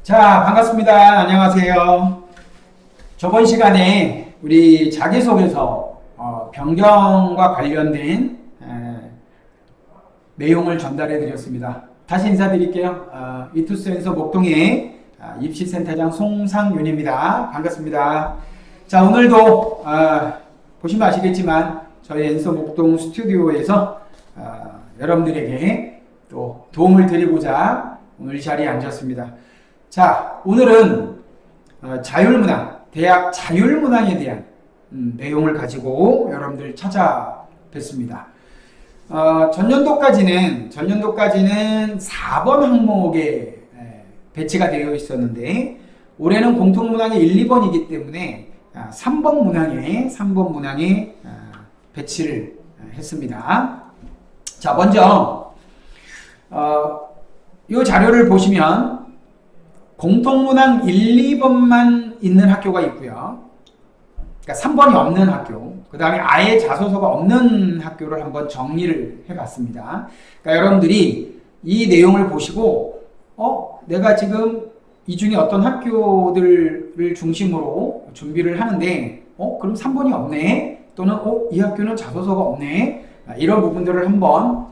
자, 반갑습니다. 안녕하세요. 저번 시간에 우리 자기소개서 변경과 관련된 내용을 전달해 드렸습니다. 다시 인사드릴게요. 이투센서 목동의 입시센터장 송상윤입니다. 반갑습니다. 자, 오늘도 보시면 아시겠지만 저희 엔서 목동 스튜디오에서 여러분들에게 또 도움을 드리고자 오늘 이 자리에 앉았습니다. 자, 오늘은 자율문항, 대학 자율문항에 대한 내용을 가지고 여러분들 찾아뵙습니다. 전년도까지는 4번 항목에 배치가 되어 있었는데 올해는 공통문항이 1, 2번이기 때문에 3번 문항에 배치를 했습니다. 자, 먼저 이 자료를 보시면 공통문항 1, 2번만 있는 학교가 있고요. 그러니까 3번이 없는 학교, 그 다음에 아예 자소서가 없는 학교를 한번 정리를 해봤습니다. 그러니까 여러분들이 이 내용을 보시고 내가 지금 이 중에 어떤 학교들을 중심으로 준비를 하는데 그럼 3번이 없네, 또는 이 학교는 자소서가 없네, 이런 부분들을 한번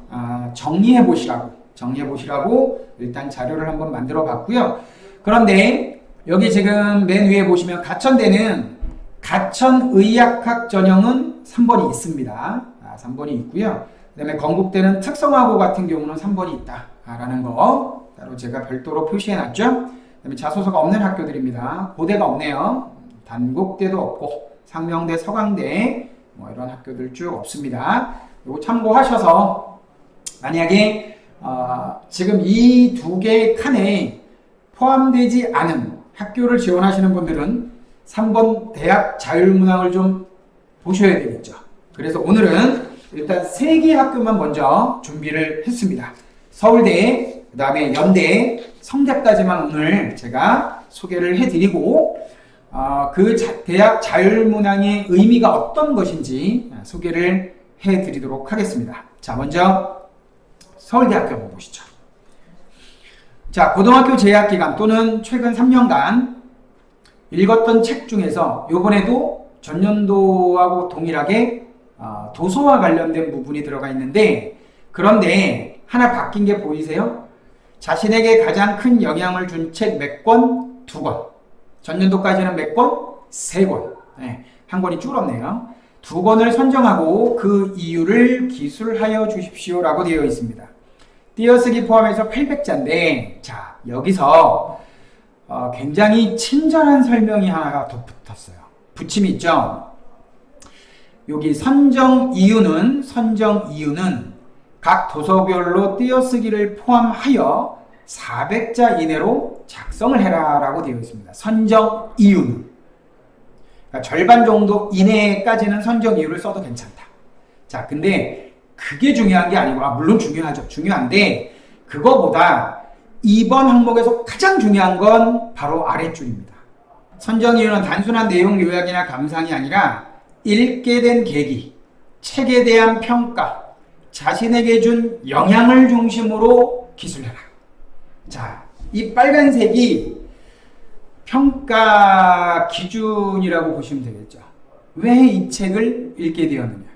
정리해 보시라고 일단 자료를 한번 만들어 봤고요. 그런데 여기 지금 맨 위에 보시면 가천대는 가천의학학 전형은 3번이 있습니다. 3번이 있고요. 그 다음에 건국대는 특성화고 같은 경우는 3번이 있다라는 거 따로 제가 별도로 표시해 놨죠. 그 다음에 자소서가 없는 학교들입니다. 고대가 없네요. 단국대도 없고 상명대, 서강대 이런 학교들 쭉 없습니다. 이거 참고하셔서 만약에 지금 이 두 개의 칸에 포함되지 않은 학교를 지원하시는 분들은 3번 대학 자율문항을 좀 보셔야 되겠죠. 그래서 오늘은 일단 3개 학교만 먼저 준비를 했습니다. 서울대, 그 다음에 연대, 성대까지만 오늘 제가 소개를 해드리고 그 대학 자율문항의 의미가 어떤 것인지 소개를 해드리도록 하겠습니다. 자, 먼저 서울대학교 한번 보시죠. 자, 고등학교 재학기간 또는 최근 3년간 읽었던 책 중에서 이번에도 전년도하고 동일하게 도서와 관련된 부분이 들어가 있는데, 그런데 하나 바뀐 게 보이세요? 자신에게 가장 큰 영향을 준 책 몇 권? 2권. 전년도까지는 몇 권? 3권. 네, 한 권이 줄었네요. 2권을 선정하고 그 이유를 기술하여 주십시오 라고 되어 있습니다. 띄어쓰기 포함해서 800자인데, 자, 여기서 굉장히 친절한 설명이 하나가 덧붙었어요. 붙임이 있죠? 여기 선정 이유는 각 도서별로 띄어쓰기를 포함하여 400자 이내로 작성을 해라 라고 되어 있습니다. 선정 이유는. 그러니까 절반 정도 이내까지는 선정 이유를 써도 괜찮다. 자, 근데 그게 중요한 게 아니고, 물론 중요하죠. 중요한데 그거보다 2번 항목에서 가장 중요한 건 바로 아랫줄입니다. 선정 이유는 단순한 내용 요약이나 감상이 아니라 읽게 된 계기, 책에 대한 평가, 자신에게 준 영향을 중심으로 기술해라. 자, 이 빨간색이 평가 기준이라고 보시면 되겠죠. 왜 이 책을 읽게 되었느냐,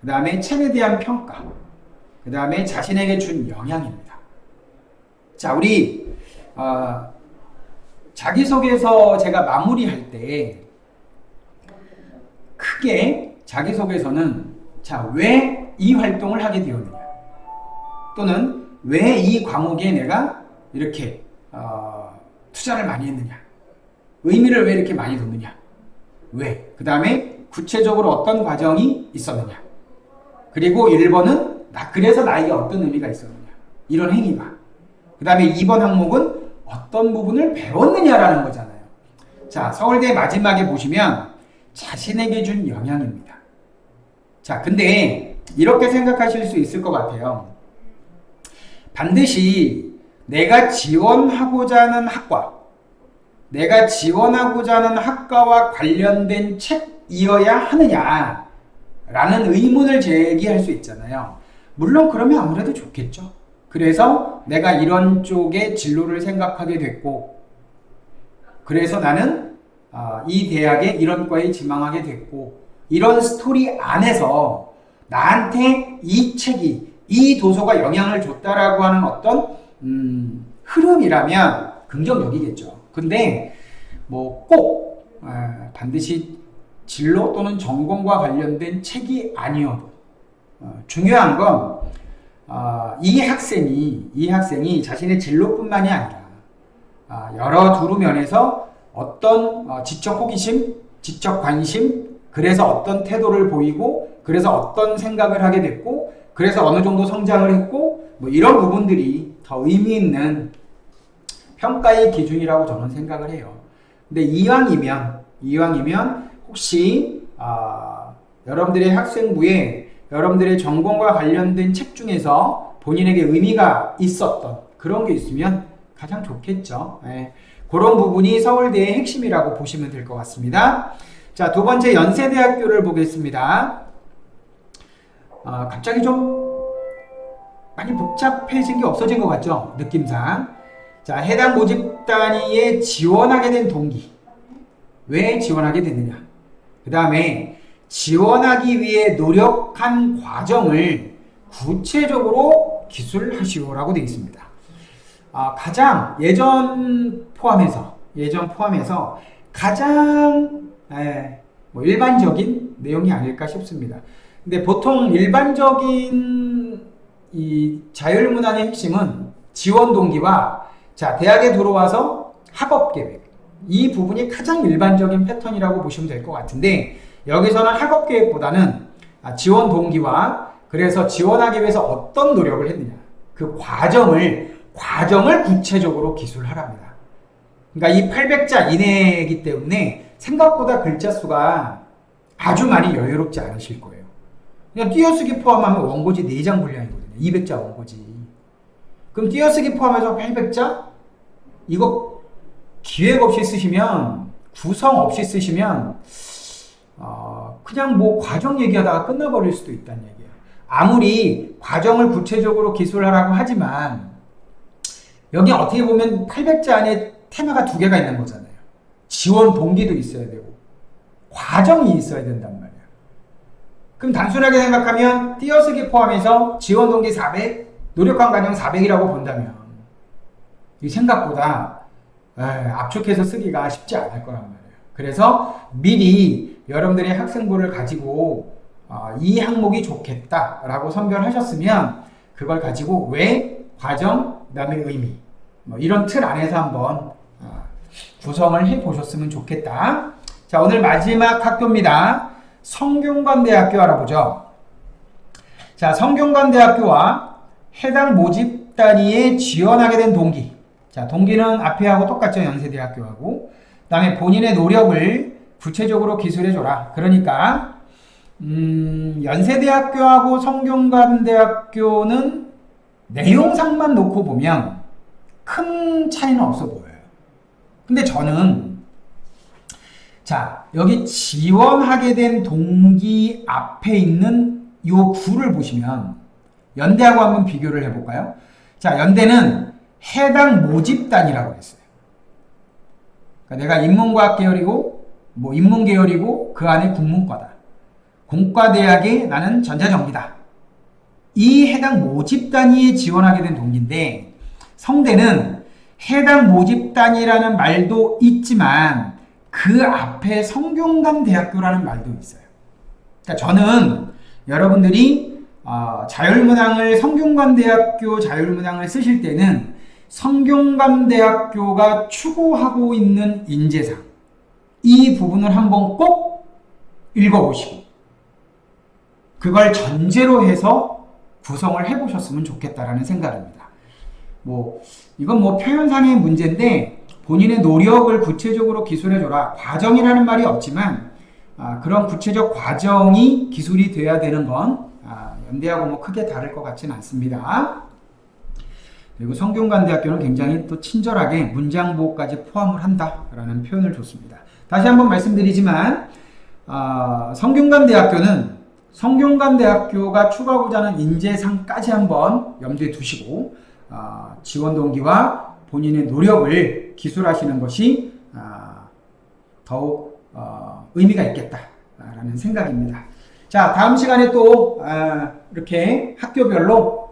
그 다음에 책에 대한 평가, 그 다음에 자신에게 준 영향입니다. 자, 우리 자기소개서 제가 마무리할 때 크게 자기소개서는 왜 이 활동을 하게 되었느냐, 또는 왜 이 과목에 내가 이렇게 투자를 많이 했느냐, 의미를 왜 이렇게 많이 뒀느냐, 왜, 그 다음에 구체적으로 어떤 과정이 있었느냐, 그리고 1번은 그래서 나에게 어떤 의미가 있었느냐, 이런 행위가, 그 다음에 2번 항목은 어떤 부분을 배웠느냐라는 거잖아요. 자, 서울대 마지막에 보시면 자신에게 준 영향입니다. 자, 근데 이렇게 생각하실 수 있을 것 같아요. 반드시 내가 지원하고자 하는 학과와 관련된 책이어야 하느냐라는 의문을 제기할 수 있잖아요. 물론 그러면 아무래도 좋겠죠. 그래서 내가 이런 쪽의 진로를 생각하게 됐고, 그래서 나는 이 대학에 이런 과에 지망하게 됐고, 이런 스토리 안에서 나한테 이 책이, 이 도서가 영향을 줬다라고 하는 어떤 흐름이라면 긍정적이겠죠. 근데 뭐 꼭 반드시 진로 또는 전공과 관련된 책이 아니어도 중요한 건 이 학생이 자신의 진로뿐만이 아니라 여러 두루 면에서 어떤 지적 호기심, 지적 관심, 그래서 어떤 태도를 보이고, 그래서 어떤 생각을 하게 됐고, 그래서 어느 정도 성장을 했고, 뭐 이런 부분들이 더 의미 있는 평가의 기준이라고 저는 생각을 해요. 근데 이왕이면 혹시 여러분들의 학생부에 여러분들의 전공과 관련된 책 중에서 본인에게 의미가 있었던 그런 게 있으면 가장 좋겠죠. 네. 그런 부분이 서울대의 핵심이라고 보시면 될 것 같습니다. 자, 두 번째 연세대학교를 보겠습니다. 갑자기 좀 많이 복잡해진 게 없어진 것 같죠? 느낌상. 자, 해당 모집 단위에 지원하게 된 동기. 왜 지원하게 됐느냐? 그 다음에 지원하기 위해 노력한 과정을 구체적으로 기술하시오라고 되어 있습니다. 가장 예전 포함해서 가장 뭐 일반적인 내용이 아닐까 싶습니다. 근데 보통 일반적인 이 자율문항의 핵심은 지원 동기와 대학에 들어와서 학업 계획, 이 부분이 가장 일반적인 패턴이라고 보시면 될 것 같은데, 여기서는 학업 계획보다는 지원 동기와 그래서 지원하기 위해서 어떤 노력을 했느냐, 그 과정을 구체적으로 기술하랍니다. 그러니까 이 800자 이내이기 때문에 생각보다 글자 수가 아주 많이 여유롭지 않으실 거예요. 그냥 띄어쓰기 포함하면 원고지 4장 분량이거든요. 200자 원고지. 그럼 띄어쓰기 포함해서 800자? 이거 기획 없이 쓰시면, 구성 없이 쓰시면 그냥 뭐 과정 얘기하다가 끝나버릴 수도 있다는 얘기예요. 아무리 과정을 구체적으로 기술하라고 하지만 여기 어떻게 보면 800자 안에 테마가 2개가 있는 거잖아요. 지원 동기도 있어야 되고 과정이 있어야 된단 말이에요. 그럼 단순하게 생각하면 띄어쓰기 포함해서 지원 동기 400, 노력한 과정 400이라고 본다면 이 생각보다 압축해서 쓰기가 쉽지 않을 거란 말이에요. 그래서 미리 여러분들의 학생부를 가지고 이 항목이 좋겠다라고 선별하셨으면 그걸 가지고 왜, 과정, 그 다음에 의미, 뭐 이런 틀 안에서 한번 구성을 해보셨으면 좋겠다. 자, 오늘 마지막 학교입니다. 성균관대학교 알아보죠. 자, 성균관대학교와 해당 모집 단위에 지원하게 된 동기. 자, 동기는 앞에 하고 똑같죠. 연세대학교하고. 그 다음에 본인의 노력을 구체적으로 기술해줘라. 그러니까 연세대학교하고 성균관대학교는 내용상만 놓고 보면 큰 차이는 없어 보여요. 근데 저는 여기 지원하게 된 동기 앞에 있는 요 구를 보시면 연대하고 한번 비교를 해볼까요? 자, 연대는 해당 모집단이라고 했어요. 그러니까 내가 인문과학 계열이고 뭐 인문 계열이고 그 안에 국문과다. 공과대학에 나는 전자전기다. 이 해당 모집 단위에 지원하게 된 동기인데, 성대는 해당 모집 단위라는 말도 있지만 그 앞에 성균관대학교라는 말도 있어요. 그러니까 저는 여러분들이 자율문항을 성균관대학교 자율문항을 쓰실 때는 성균관대학교가 추구하고 있는 인재상, 이 부분을 한번 꼭 읽어보시고 그걸 전제로 해서 구성을 해보셨으면 좋겠다라는 생각입니다. 이건 표현상의 문제인데 본인의 노력을 구체적으로 기술해줘라. 과정이라는 말이 없지만 그런 구체적 과정이 기술이 돼야 되는 건 연대하고 크게 다를 것 같지는 않습니다. 그리고 성균관대학교는 굉장히 또 친절하게 문장 보호까지 포함을 한다라는 표현을 줬습니다. 다시 한번 말씀드리지만 성균관대학교는 성균관대학교가 추구하고자 하는 인재상까지 한번 염두에 두시고 지원 동기와 본인의 노력을 기술하시는 것이 더욱 의미가 있겠다라는 생각입니다. 자, 다음 시간에 또 이렇게 학교별로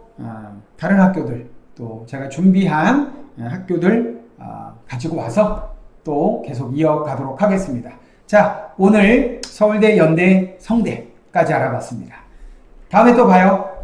다른 학교들 또 제가 준비한 학교들 가지고 와서 또 계속 이어가도록 하겠습니다. 자, 오늘 서울대, 연대, 성대까지 알아봤습니다. 다음에 또 봐요.